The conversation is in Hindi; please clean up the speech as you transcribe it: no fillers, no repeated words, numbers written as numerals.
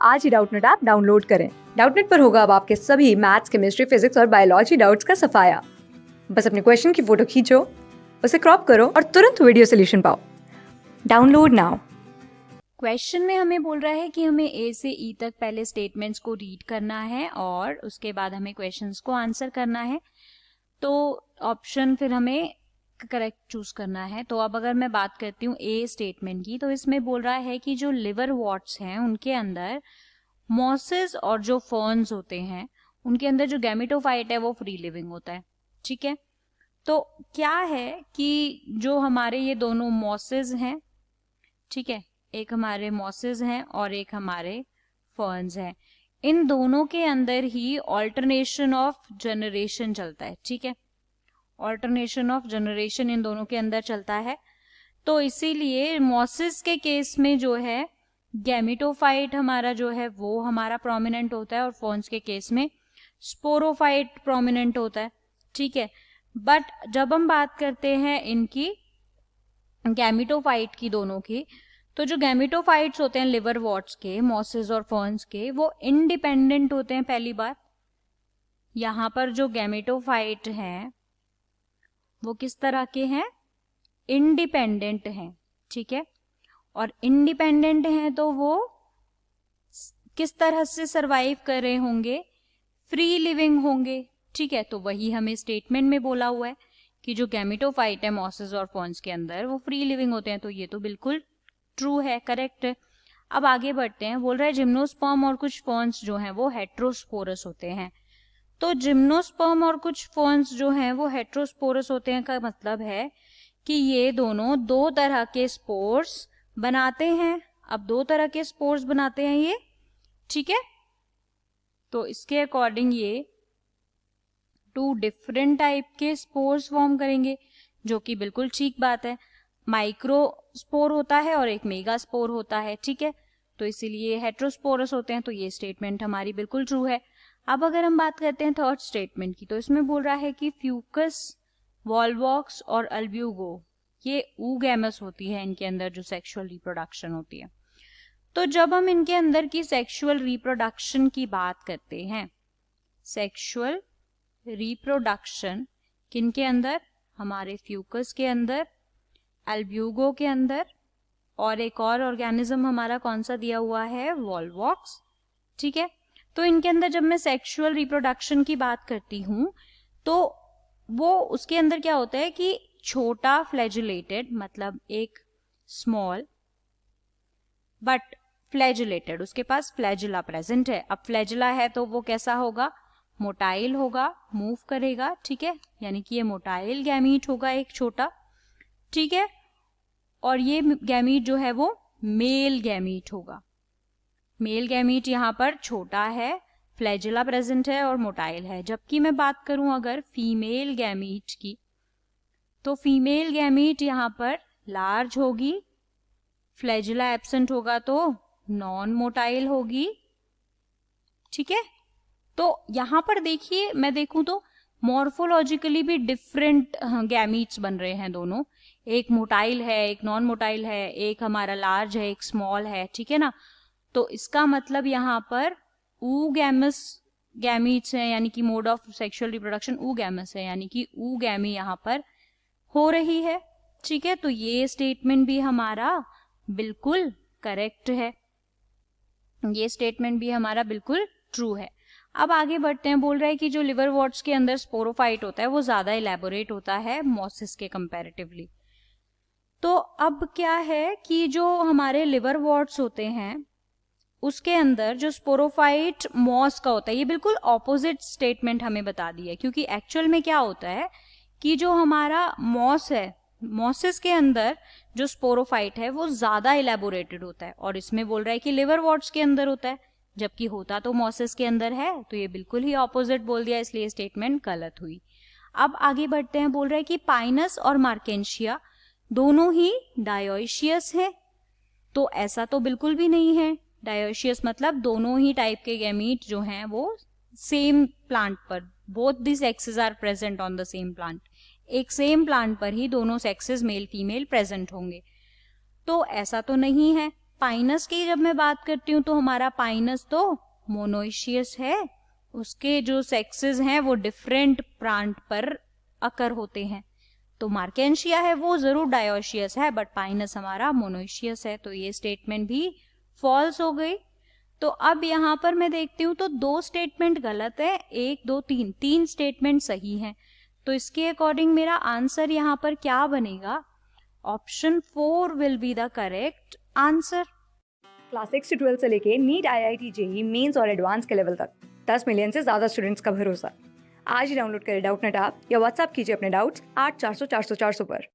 आज ही डाउटनेट ऐप डाउनलोड करें। डाउटनेट पर होगा अब आपके सभी मैथ्स, केमिस्ट्री, फिजिक्स और बायोलॉजी डाउट्स का सफाया। बस अपने क्वेश्चन की फोटो खींचो, उसे क्रॉप करो और तुरंत वीडियो सोल्यूशन पाओ। Download now. क्वेश्चन में हमें बोल रहा है कि हमें ए से ई तक पहले स्टेटमेंट्स को रीड करना है और उसके बाद हमें क्वेश्चंस को आंसर करना है। तो ऑप्शन फिर हमें करेक्ट चूज करना है। तो अब अगर मैं बात करती हूँ ए स्टेटमेंट की, तो इसमें बोल रहा है कि जो लिवर वॉट्स हैं उनके अंदर मॉसेस और जो फर्न्स होते हैं उनके अंदर जो गैमेटोफाइट है वो फ्री लिविंग होता है। ठीक है, तो क्या है कि जो हमारे ये दोनों मॉसेस हैं, ठीक है, एक हमारे मॉसेस हैं और एक हमारे फर्न्स हैं, इन दोनों के अंदर ही ऑल्टरनेशन ऑफ जनरेशन चलता है। ठीक है, ऑल्टरनेशन ऑफ जनरेशन इन दोनों के अंदर चलता है। तो इसीलिए मॉसेस के केस में जो है गैमेटोफाइट हमारा जो है वो हमारा प्रोमिनेंट होता है और फर्न्स के केस में स्पोरोफाइट प्रोमिनेंट होता है। ठीक है, बट जब हम बात करते हैं इनकी गैमेटोफाइट की दोनों की, तो जो गैमेटोफाइट्स होते हैं लिवर वॉट्स के, मॉसेस और फर्न्स के, वो इंडिपेंडेंट होते हैं। पहली बात, यहां पर जो गैमेटोफाइट हैं वो किस तरह के हैं? इंडिपेंडेंट हैं। ठीक है, और इंडिपेंडेंट हैं तो वो किस तरह से सरवाइव कर रहे होंगे? फ्री लिविंग होंगे। ठीक है, तो वही हमें स्टेटमेंट में बोला हुआ है कि जो गैमेटोफाइट है मॉसेस और फर्न्स के अंदर वो फ्री लिविंग होते हैं। तो ये तो बिल्कुल ट्रू है, करेक्ट है। अब आगे बढ़ते हैं। बोल रहा है जिम्नोस्पर्म और कुछ फर्न्स जो हैं वो हेट्रोस्पोरस होते हैं। तो जिम्नोस्पर्म और कुछ फर्न्स जो हैं वो हेट्रोस्पोरस होते हैं का मतलब है कि ये दोनों दो तरह के स्पोर्स बनाते हैं। अब दो तरह के स्पोर्स बनाते हैं ये, ठीक है, तो इसके अकॉर्डिंग ये टू डिफरेंट टाइप के स्पोर्स फॉर्म करेंगे, जो कि बिल्कुल ठीक बात है। माइक्रो स्पोर होता है और एक मेगा स्पोर होता है। ठीक है, तो इसीलिए हेट्रोस्पोरस होते हैं। तो ये स्टेटमेंट हमारी बिल्कुल ट्रू है। अब अगर हम बात करते हैं थर्ड स्टेटमेंट की, तो इसमें बोल रहा है कि फ्यूकस, वॉल्वॉक्स और अल्ब्यूगो ये ऊगैमस होती है, इनके अंदर जो सेक्सुअल रिप्रोडक्शन होती है। तो जब हम इनके अंदर की सेक्सुअल रिप्रोडक्शन की बात करते हैं, सेक्सुअल रिप्रोडक्शन किनके अंदर? हमारे फ्यूकस के अंदर, अल्ब्यूगो के अंदर, और एक और ऑर्गेनिज्म हमारा कौन सा दिया हुआ है? वॉल्वॉक्स। ठीक है, तो इनके अंदर जब मैं सेक्सुअल रिप्रोडक्शन की बात करती हूं तो वो उसके अंदर क्या होता है कि छोटा फ्लैजुलेटेड, मतलब एक स्मॉल बट फ्लैजुलेटेड, उसके पास फ्लैजुला प्रेजेंट है। अब फ्लैजुला है तो वो कैसा होगा? मोटाइल होगा, मूव करेगा। ठीक है, यानी कि ये मोटाइल गैमीट होगा, एक छोटा। ठीक है, और ये गैमीट जो है वो मेल गैमीट होगा। मेल गैमीट यहाँ पर छोटा है, फ्लैजुला प्रेजेंट है और मोटाइल है। जबकि मैं बात करूं अगर फीमेल गैमीट की, तो फीमेल गैमीट यहाँ पर लार्ज होगी, फ्लैजुला एब्सेंट होगा तो नॉन मोटाइल होगी। ठीक है, तो यहाँ पर देखिए, मैं देखूं तो मॉर्फोलॉजिकली भी डिफरेंट गैमीट्स बन रहे हैं दोनों। एक मोटाइल है, एक नॉन मोटाइल है, एक हमारा लार्ज है, एक स्मॉल है। ठीक है ना, तो इसका मतलब यहाँ पर ऊगैमस गैमीट्स है, यानी कि mode of sexual reproduction oogamous है, यानी कि ऊगैमी यहाँ पर हो रही है। ठीक है, तो ये स्टेटमेंट भी हमारा बिल्कुल करेक्ट है, ये स्टेटमेंट भी हमारा बिल्कुल ट्रू है। अब आगे बढ़ते हैं। बोल रहा है कि जो लिवर वॉट्स के अंदर स्पोरोफाइट होता है वो ज्यादा इलेबोरेट होता है मॉसिस के कंपैरेटिवली। तो अब क्या है कि जो हमारे लिवर वॉट्स होते हैं उसके अंदर जो स्पोरोफाइट मॉस का होता है, ये बिल्कुल ऑपोजिट स्टेटमेंट हमें बता दी है। क्योंकि एक्चुअल में क्या होता है कि जो हमारा मॉस है, मॉसिस के अंदर जो स्पोरोफाइट है वो ज्यादा इलेबोरेटेड होता है, और इसमें बोल रहा है कि लिवर वॉट्स के अंदर होता है, जबकि होता तो मॉसिस के अंदर है। तो ये बिल्कुल ही ऑपोजिट बोल दिया, इसलिए स्टेटमेंट गलत हुई। अब आगे बढ़ते हैं। बोल रहा है कि पाइनस और मार्केंशिया दोनों ही डायोशियस है। तो ऐसा तो बिल्कुल भी नहीं है। डायोशियस मतलब दोनों ही टाइप के गैमीट जो हैं वो सेम प्लांट पर, both the sexes are present on the same plant, एक सेम प्लांट पर ही दोनों सेक्सेस मेल फीमेल प्रेजेंट होंगे। तो ऐसा तो नहीं है। पाइनस की जब मैं बात करती हूँ तो हमारा पाइनस तो मोनोइशियस है, उसके जो सेक्सेस हैं वो डिफरेंट प्लांट पर अकर होते हैं। तो मार्केंशिया है वो जरूर डायोशियस है, बट पाइनस हमारा मोनोइशियस है, तो ये स्टेटमेंट भी फॉल्स हो गई। तो अब यहाँ पर मैं देखती हूँ तो 2 स्टेटमेंट गलत है, 1 2 3 स्टेटमेंट सही हैं। तो इसके अकॉर्डिंग मेरा आंसर यहाँ पर क्या बनेगा? Option 4 will be the correct answer. Class 6 से 12 से लेके नीट, IIT, जेई मेंस और एडवांस के लेवल तक 10 मिलियन से ज्यादा स्टूडेंट्स का भरोसा। आज ही डाउनलोड करें डाउटनेट ऐप या व्हाट्सएप कीजिए अपने डाउट्स 8400 400 400 पर।